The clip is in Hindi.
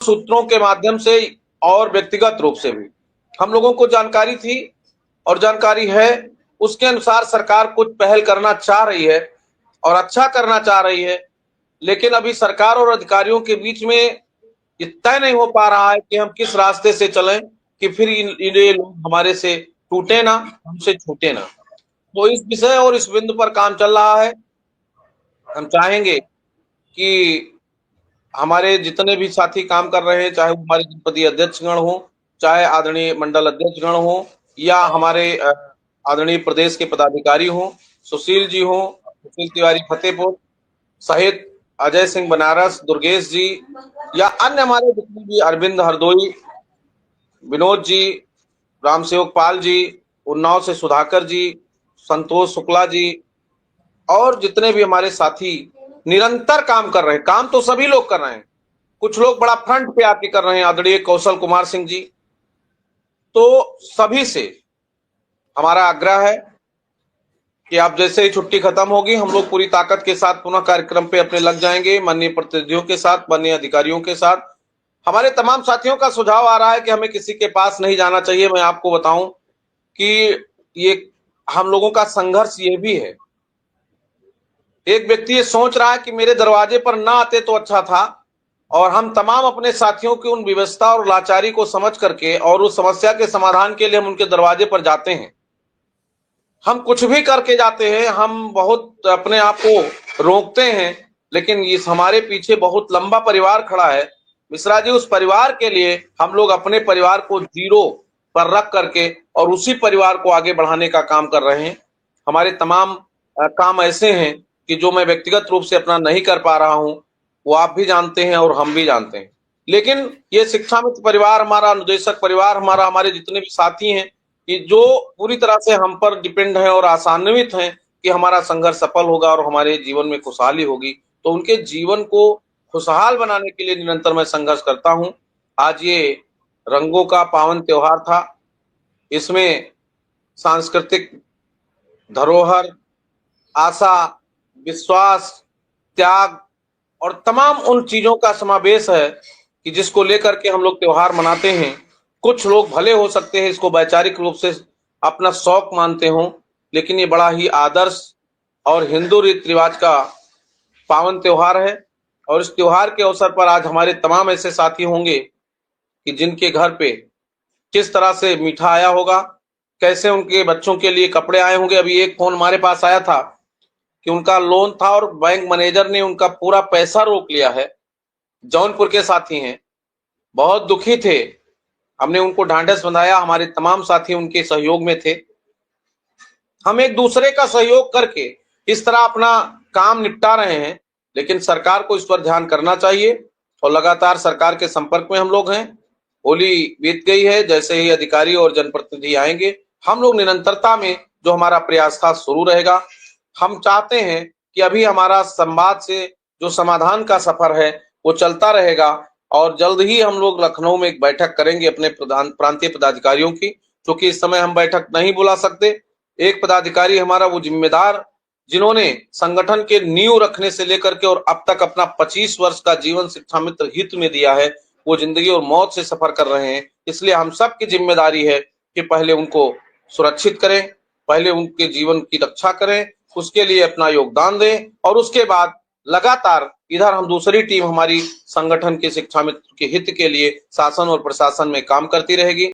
सूत्रों के माध्यम से और व्यक्तिगत रूप से भी हम लोगों को जानकारी थी और जानकारी है। उसके अनुसार सरकार कुछ पहल करना चाह रही है और अच्छा करना चाह रही है, लेकिन अभी सरकार और अधिकारियों के बीच में ये तय नहीं हो पा रहा है कि हम किस रास्ते से चलें कि फिर ये लोग हमारे से टूटे ना, हमसे छूटे ना। तो इस विषय और इस बिंदु पर काम चल रहा है। हम चाहेंगे कि हमारे जितने भी साथी काम कर रहे हैं, चाहे वो हमारे जनपदीय अध्यक्षगण हो, चाहे आदरणीय मंडल अध्यक्षगण हो, या हमारे आदरणीय प्रदेश के पदाधिकारी हो, सुशील जी हो, सुशील तिवारी फतेहपुर सहित अजय सिंह बनारस, दुर्गेश जी, या अन्य हमारे जितने भी अरविंद हरदोई, विनोद जी, रामसेवक पाल जी, उन्नाव से सुधाकर जी, संतोष शुक्ला जी, और जितने भी हमारे साथी निरंतर काम कर रहे हैं। काम तो सभी लोग कर रहे हैं, कुछ लोग बड़ा फ्रंट पे आके कर रहे हैं, आदरणीय कौशल कुमार सिंह जी। तो सभी से हमारा आग्रह है कि आप जैसे ही छुट्टी खत्म होगी, हम लोग पूरी ताकत के साथ पुनः कार्यक्रम पे अपने लग जाएंगे, माननीय प्रतिनिधियों के साथ, माननीय अधिकारियों के साथ। हमारे तमाम साथियों का सुझाव आ रहा है कि हमें किसी के पास नहीं जाना चाहिए। मैं आपको बताऊं कि ये हम लोगों का संघर्ष ये भी है। एक व्यक्ति ये सोच रहा है कि मेरे दरवाजे पर ना आते तो अच्छा था, और हम तमाम अपने साथियों की उन व्यवस्था और लाचारी को समझ करके और उस समस्या के समाधान के लिए हम उनके दरवाजे पर जाते हैं। हम कुछ भी करके जाते हैं, हम बहुत अपने आप को रोकते हैं, लेकिन इस हमारे पीछे बहुत लंबा परिवार खड़ा है मिश्रा जी। उस परिवार के लिए हम लोग अपने परिवार को जीरो पर रख करके और उसी परिवार को आगे बढ़ाने का काम कर रहे हैं। हमारे तमाम काम ऐसे हैं कि जो मैं व्यक्तिगत रूप से अपना नहीं कर पा रहा हूं, वो आप भी जानते हैं और हम भी जानते हैं। लेकिन ये शिक्षा मित्र परिवार हमारा, अनुदेशक परिवार हमारा, हमारे जितने भी साथी हैं कि जो पूरी तरह से हम पर डिपेंड है और आशान्वित हैं कि हमारा संघर्ष सफल होगा और हमारे जीवन में खुशहाली होगी, तो उनके जीवन को खुशहाल बनाने के लिए निरंतर मैं संघर्ष करता हूं। आज ये रंगों का पावन त्योहार था। इसमें सांस्कृतिक धरोहर, आशा, विश्वास, त्याग और तमाम उन चीजों का समावेश है कि जिसको लेकर के हम लोग त्योहार मनाते हैं। कुछ लोग भले हो सकते हैं इसको वैचारिक रूप से अपना शौक मानते हों, लेकिन ये बड़ा ही आदर्श और हिंदू रीति रिवाज का पावन त्योहार है। और इस त्योहार के अवसर पर आज हमारे तमाम ऐसे साथी होंगे कि जिनके घर पे किस तरह से मीठा आया होगा, कैसे उनके बच्चों के लिए कपड़े आए होंगे। अभी एक फोन हमारे पास आया था कि उनका लोन था और बैंक मैनेजर ने उनका पूरा पैसा रोक लिया है। जौनपुर के साथी हैं, बहुत दुखी थे। हमने उनको ढांढस बंधाया, हमारे तमाम साथी उनके सहयोग में थे। हम एक दूसरे का सहयोग करके इस तरह अपना काम निपटा रहे हैं, लेकिन सरकार को इस पर ध्यान करना चाहिए और लगातार सरकार के संपर्क में हम लोग हैं। होली बीत गई है, जैसे ही अधिकारी और जनप्रतिनिधि आएंगे, हम लोग निरंतरता में जो हमारा प्रयास था शुरू रहेगा। हम चाहते हैं कि अभी हमारा संवाद से जो समाधान का सफर है वो चलता रहेगा, और जल्द ही हम लोग लखनऊ में एक बैठक करेंगे अपने प्रांतीय पदाधिकारियों की, क्योंकि इस समय हम बैठक नहीं बुला सकते। एक पदाधिकारी हमारा वो जिम्मेदार, जिन्होंने संगठन के नींव रखने से लेकर के और अब तक अपना 25 वर्ष का जीवन शिक्षा मित्र हित में दिया है, वो जिंदगी और मौत से सफर कर रहे हैं। इसलिए हम सब की जिम्मेदारी है कि पहले उनको सुरक्षित करें, पहले उनके जीवन की रक्षा करें, उसके लिए अपना योगदान दें, और उसके बाद लगातार इधर हम दूसरी टीम हमारी संगठन के शिक्षा मित्र के हित के लिए शासन और प्रशासन में काम करती रहेगी।